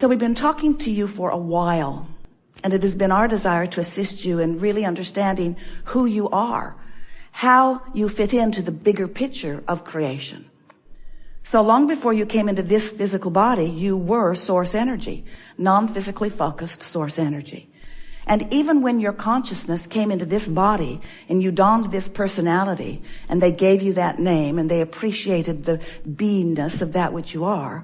So we've been talking to you for a while, and it has been our desire to assist you in really understanding who you are, how you fit into the bigger picture of creation. So long before you came into this physical body, you were source energy, non-physically focused source energy. And even when your consciousness came into this body and you donned this personality and they gave you that name and they appreciated the beingness of that which you are,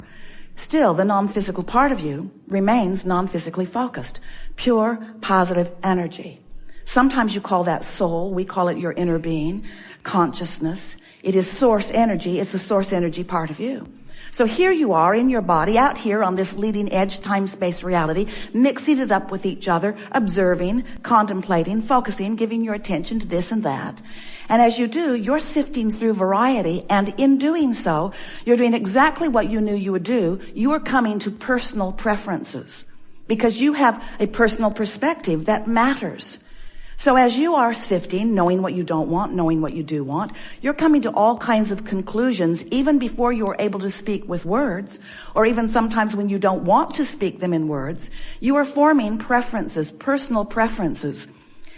still the non-physical part of you remains non-physically focused, pure positive energy. Sometimes you call that soul. We call it your inner being, consciousness. It is source energy. It's the source energy part of you. So here you are in your body, out here on this leading edge time-space reality, mixing it up with each other, observing, contemplating, focusing, giving your attention to this and that. And as you do, you're sifting through variety, and in doing so, you're doing exactly what you knew you would do. You are coming to personal preferences because you have a personal perspective that matters. So as you are sifting, knowing what you don't want, knowing what you do want, you're coming to all kinds of conclusions even before you're able to speak with words, or even sometimes when you don't want to speak them in words. You are forming preferences, personal preferences,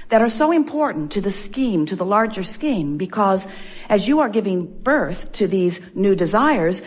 that are so important to the scheme, to the larger scheme, because as you are giving birth to these new desires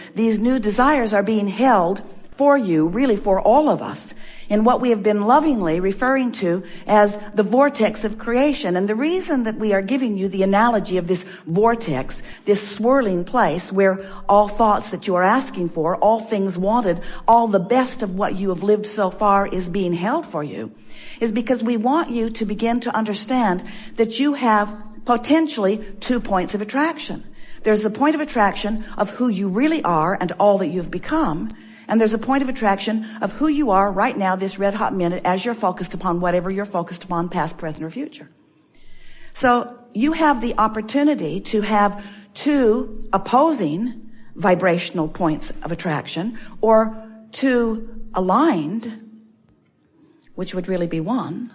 are being held for you, really for all of us, in what we have been lovingly referring to as the vortex of creation. And the reason that we are giving you the analogy of this vortex, this swirling place where all thoughts that you are asking for, all things wanted, all the best of what you have lived so far is being held for you, is because we want you to begin to understand that you have potentially 2 points of attraction. There's the point of attraction of who you really are and all that you've become. And there's a point of attraction of who you are right now, this red hot minute, as you're focused upon whatever you're focused upon, past, present, or future. So you have the opportunity to have 2 opposing vibrational points of attraction, or 2 aligned, which would really be 1.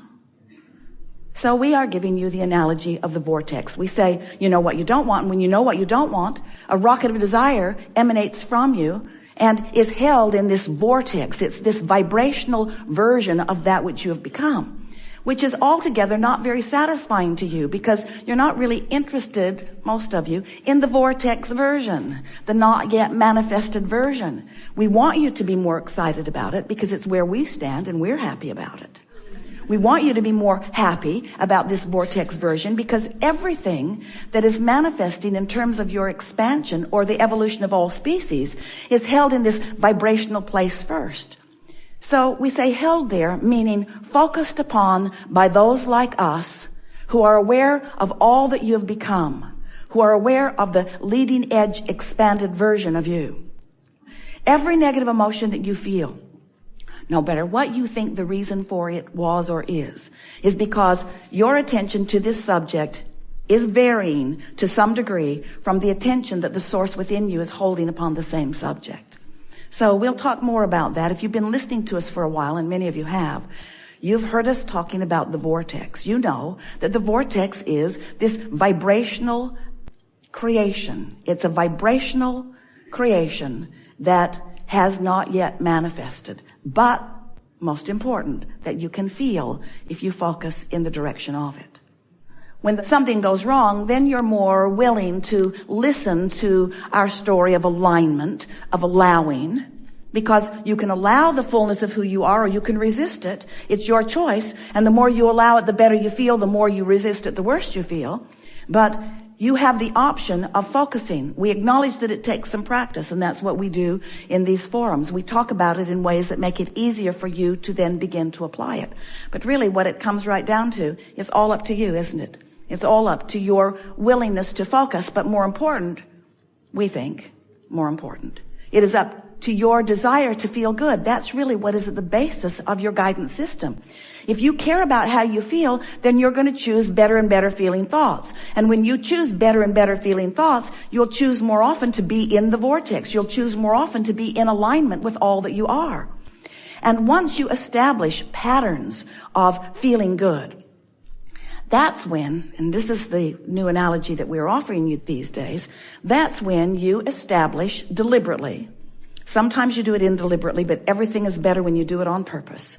So we are giving you the analogy of the vortex. We say, you know what you don't want, and when you know what you don't want, a rocket of desire emanates from you and is held in this vortex. It's this vibrational version of that which you have become, which is altogether not very satisfying to you because you're not really interested, most of you, in the vortex version, the not yet manifested version. We want you to be more excited about it because it's where we stand and we're happy about it. We want you to be more happy about this vortex version because everything that is manifesting in terms of your expansion or the evolution of all species is held in this vibrational place first. So we say held there, meaning focused upon by those like us who are aware of all that you have become, who are aware of the leading edge expanded version of you. Every negative emotion that you feel, no matter what you think the reason for it was or is because your attention to this subject is varying to some degree from the attention that the source within you is holding upon the same subject. So we'll talk more about that. If you've been listening to us for a while, and many of you have, you've heard us talking about the vortex. You know that the vortex is this vibrational creation. It's a vibrational creation that has not yet manifested, but most important, that you can feel if you focus in the direction of it. When something goes wrong, then you're more willing to listen to our story of alignment, of allowing, because you can allow the fullness of who you are or you can resist it. It's your choice. And the more you allow it, the better you feel. The more you resist it, the worse you feel. But you have the option of focusing. We acknowledge that it takes some practice, and that's what we do in these forums. We talk about it in ways that make it easier for you to then begin to apply it. But really what it comes right down to is all up to you, isn't it? It's all up to your willingness to focus, but more important, we think, more important, it is up to your desire to feel good. That's really what is at the basis of your guidance system. If you care about how you feel, then you're going to choose better and better feeling thoughts. And when you choose better and better feeling thoughts, you'll choose more often to be in the vortex. You'll choose more often to be in alignment with all that you are. And once you establish patterns of feeling good, that's when, and this is the new analogy that we're offering you these days, that's when you establish deliberately Sometimes you do it indeliberately, but everything is better when you do it on purpose.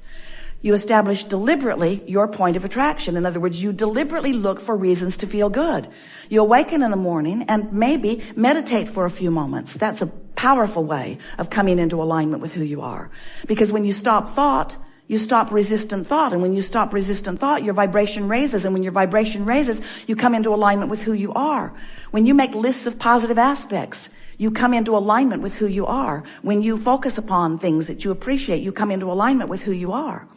You establish deliberately your point of attraction. In other words, you deliberately look for reasons to feel good. You awaken in the morning and maybe meditate for a few moments. That's a powerful way of coming into alignment with who you are. Because when you stop thought, you stop resistant thought. And when you stop resistant thought, your vibration raises. And when your vibration raises, you come into alignment with who you are. When you make lists of positive aspects, you come into alignment with who you are. When you focus upon things that you appreciate, you come into alignment with who you are.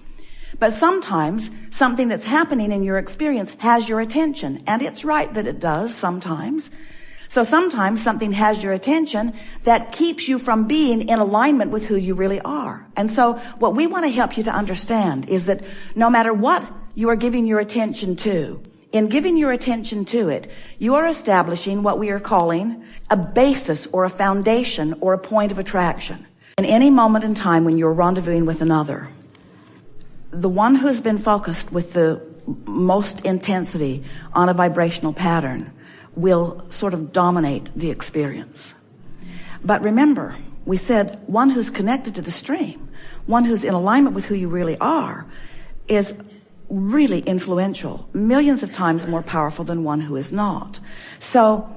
But sometimes something that's happening in your experience has your attention. And it's right that it does sometimes. So sometimes something has your attention that keeps you from being in alignment with who you really are. And so what we want to help you to understand is that no matter what you are giving your attention to, in giving your attention to it, you are establishing what we are calling a basis or a foundation or a point of attraction. In any moment in time when you're rendezvousing with another, the one who has been focused with the most intensity on a vibrational pattern will sort of dominate the experience. But remember, we said one who's connected to the stream, one who's in alignment with who you really are, is really influential, millions of times more powerful than one who is not. So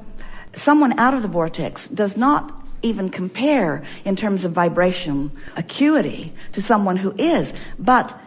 someone out of the vortex does not even compare in terms of vibration acuity to someone who is. But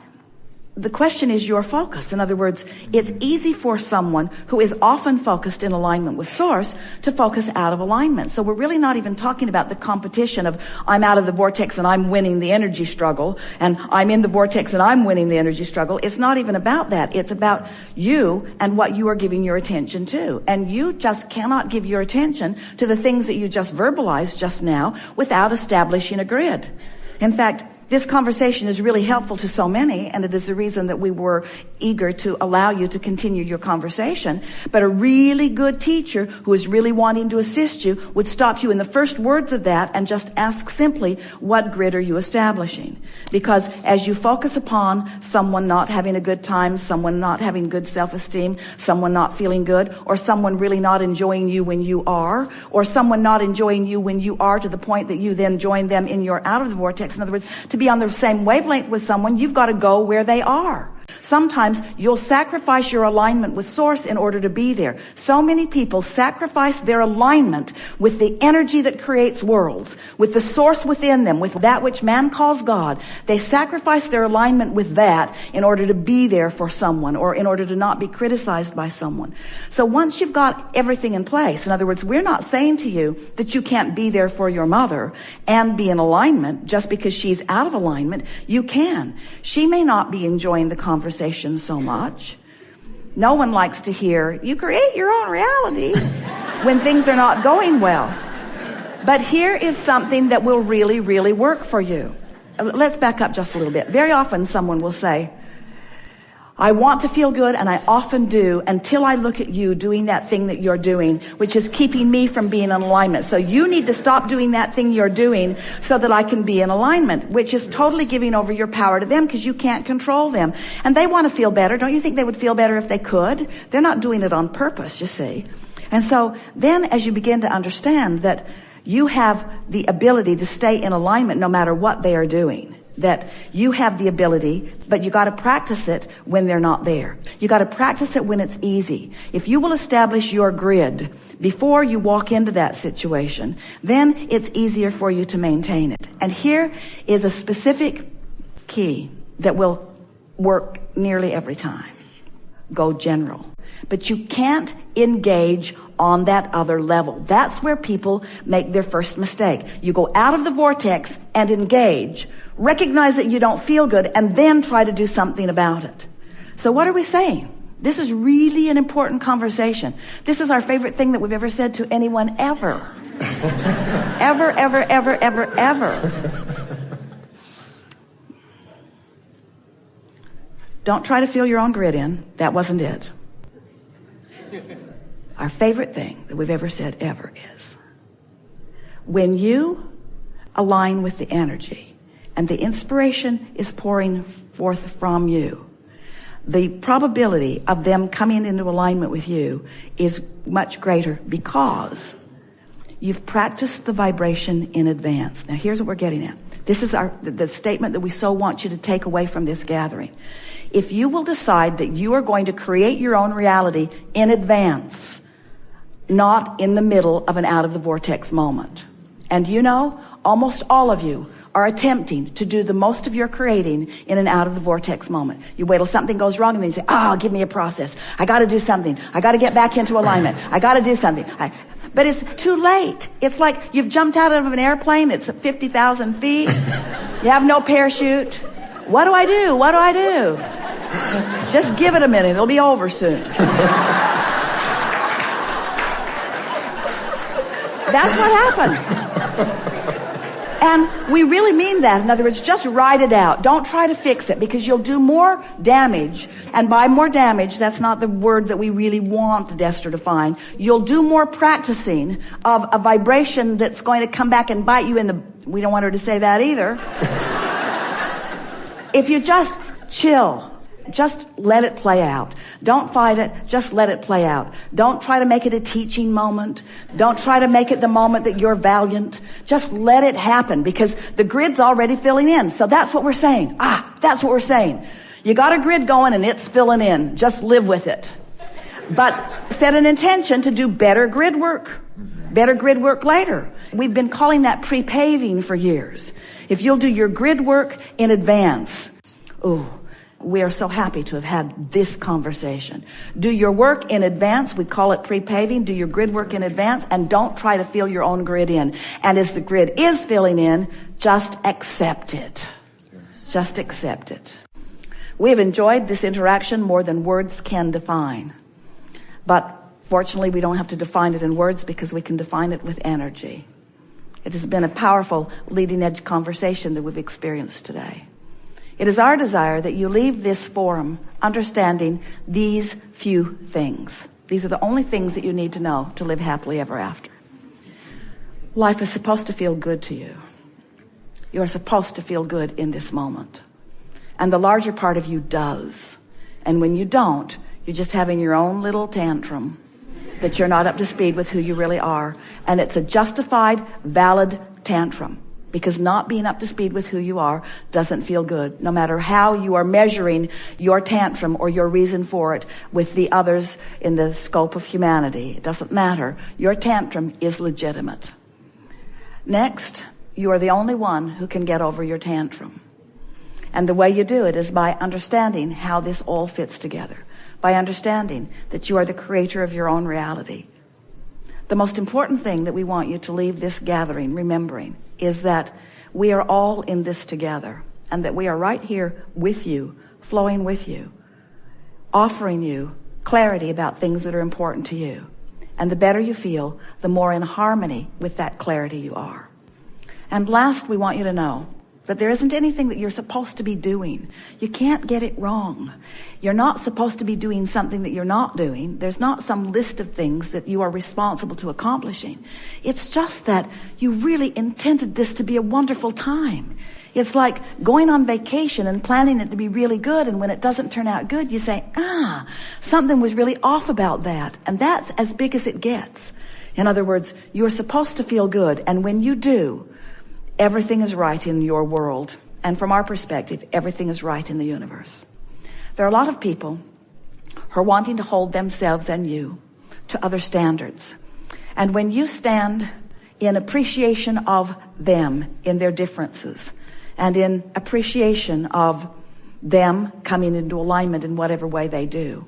the question is your focus. In other words, it's easy for someone who is often focused in alignment with source to focus out of alignment. So we're really not even talking about the competition of I'm out of the vortex and I'm winning the energy struggle, and I'm in the vortex and I'm winning the energy struggle. It's not even about that. It's about you and what you are giving your attention to. And you just cannot give your attention to the things that you just verbalized just now without establishing a grid. In fact, this conversation is really helpful to so many, and it is the reason that we were eager to allow you to continue your conversation. But a really good teacher who is really wanting to assist you would stop you in the first words of that and just ask simply, what grid are you establishing? Because as you focus upon someone not having a good time, someone not having good self-esteem, someone not feeling good, or someone really not enjoying you when you are, or someone not enjoying you when you are to the point that you then join them in your out of the vortex. In other words, to be on the same wavelength with someone, you've got to go where they are. Sometimes you'll sacrifice your alignment with source in order to be there. So many people sacrifice their alignment with the energy that creates worlds, with the source within them, with that which man calls God. They sacrifice their alignment with that in order to be there for someone, or in order to not be criticized by someone. So once you've got everything in place, in other words, we're not saying to you that you can't be there for your mother and be in alignment just because she's out of alignment. You can. She may not be enjoying the conversation so much. No one likes to hear, you create your own reality when things are not going well. But here is something that will really, really work for you. Let's back up just a little bit. Very often someone will say, I want to feel good, and I often do, until I look at you doing that thing that you're doing, which is keeping me from being in alignment. So you need to stop doing that thing you're doing so that I can be in alignment, which is totally giving over your power to them because you can't control them. And they want to feel better. Don't you think they would feel better if they could? They're not doing it on purpose, you see. And so then as you begin to understand that you have the ability to stay in alignment no matter what they are doing, that you have the ability, but you got to practice it when they're not there. You got to practice it when it's easy. If you will establish your grid before you walk into that situation, then it's easier for you to maintain it. And here is a specific key that will work nearly every time. Go general. But you can't engage on that other level. That's where people make their first mistake. You go out of the vortex and engage, recognize that you don't feel good, and then try to do something about it. So what are we saying? This is really an important conversation. This is our favorite thing that we've ever said to anyone ever. Ever, ever, ever, ever, ever. Don't try to fill your own grid in. That wasn't it. Our favorite thing that we've ever said ever is, when you align with the energy and the inspiration is pouring forth from you, the probability of them coming into alignment with you is much greater, because you've practiced the vibration in advance. Now here's what we're getting at. This is the statement that we so want you to take away from this gathering. If you will decide that you are going to create your own reality in advance, not in the middle of an out of the vortex moment. And you know, almost all of you are attempting to do the most of your creating in an out of the vortex moment. You wait till something goes wrong and then you say, give me a process. I got to do something. I got to get back into alignment. I got to do something. But it's too late. It's like you've jumped out of an airplane. It's at 50,000 feet. You have no parachute. What do I do? What do I do? Just give it a minute. It'll be over soon. That's what happens. And we really mean that. In other words, just write it out. Don't try to fix it, because you'll do more damage. And by more damage, that's not the word that we really want Dester to find. You'll do more practicing of a vibration that's going to come back and bite you in the... We don't want her to say that either. If you just chill, just let it play out. Don't fight it. Just let it play out. Don't try to make it a teaching moment. Don't try to make it the moment that you're valiant. Just let it happen, because the grid's already filling in. So that's what we're saying. That's what we're saying. You got a grid going and it's filling in. Just live with it. But set an intention to do better grid work. Better grid work later. We've been calling that pre-paving for years. If you'll do your grid work in advance. We are so happy to have had this conversation. Do your work in advance. We call it pre-paving. Do your grid work in advance, and don't try to fill your own grid in. And as the grid is filling in, just accept it. Yes. Just accept it. We have enjoyed this interaction more than words can define. But fortunately, we don't have to define it in words, because we can define it with energy. It has been a powerful leading edge conversation that we've experienced today. It is our desire that you leave this forum understanding these few things. These are the only things that you need to know to live happily ever after. Life is supposed to feel good to you. You are supposed to feel good in this moment. And the larger part of you does. And when you don't, you're just having your own little tantrum that you're not up to speed with who you really are. And it's a justified, valid tantrum. Because not being up to speed with who you are doesn't feel good, no matter how you are measuring your tantrum or your reason for it with the others in the scope of humanity. It doesn't matter. Your tantrum is legitimate. Next, you are the only one who can get over your tantrum. And the way you do it is by understanding how this all fits together, by understanding that you are the creator of your own reality. The most important thing that we want you to leave this gathering remembering is that we are all in this together, and that we are right here with you, flowing with you, offering you clarity about things that are important to you. And the better you feel, the more in harmony with that clarity you are. And last, we want you to know that there isn't anything that you're supposed to be doing. You can't get it wrong. You're not supposed to be doing something that you're not doing. There's not some list of things that you are responsible to accomplishing. It's just that you really intended this to be a wonderful time. It's like going on vacation and planning it to be really good, and when it doesn't turn out good, you say, something was really off about that. And that's as big as it gets. In other words, you're supposed to feel good, and when you do, everything is right in your world. And from our perspective, everything is right in the universe. There are a lot of people who are wanting to hold themselves and you to other standards. And when you stand in appreciation of them in their differences, and in appreciation of them coming into alignment in whatever way they do,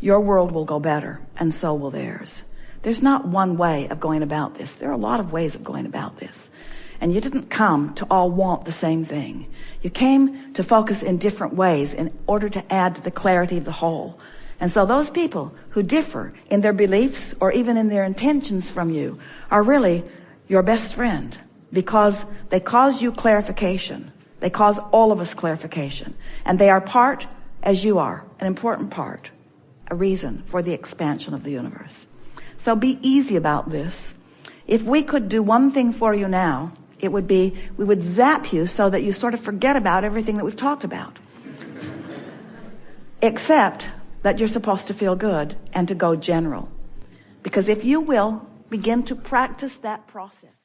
your world will go better, and so will theirs. There's not one way of going about this. There are a lot of ways of going about this. And you didn't come to all want the same thing. You came to focus in different ways in order to add to the clarity of the whole. And so those people who differ in their beliefs or even in their intentions from you are really your best friend, because they cause you clarification. They cause all of us clarification. And they are part, as you are, an important part, a reason for the expansion of the universe. So be easy about this. If we could do one thing for you now, it would be, we would zap you so that you sort of forget about everything that we've talked about. Except that you're supposed to feel good and to go general. Because if you will Begin to practice that process.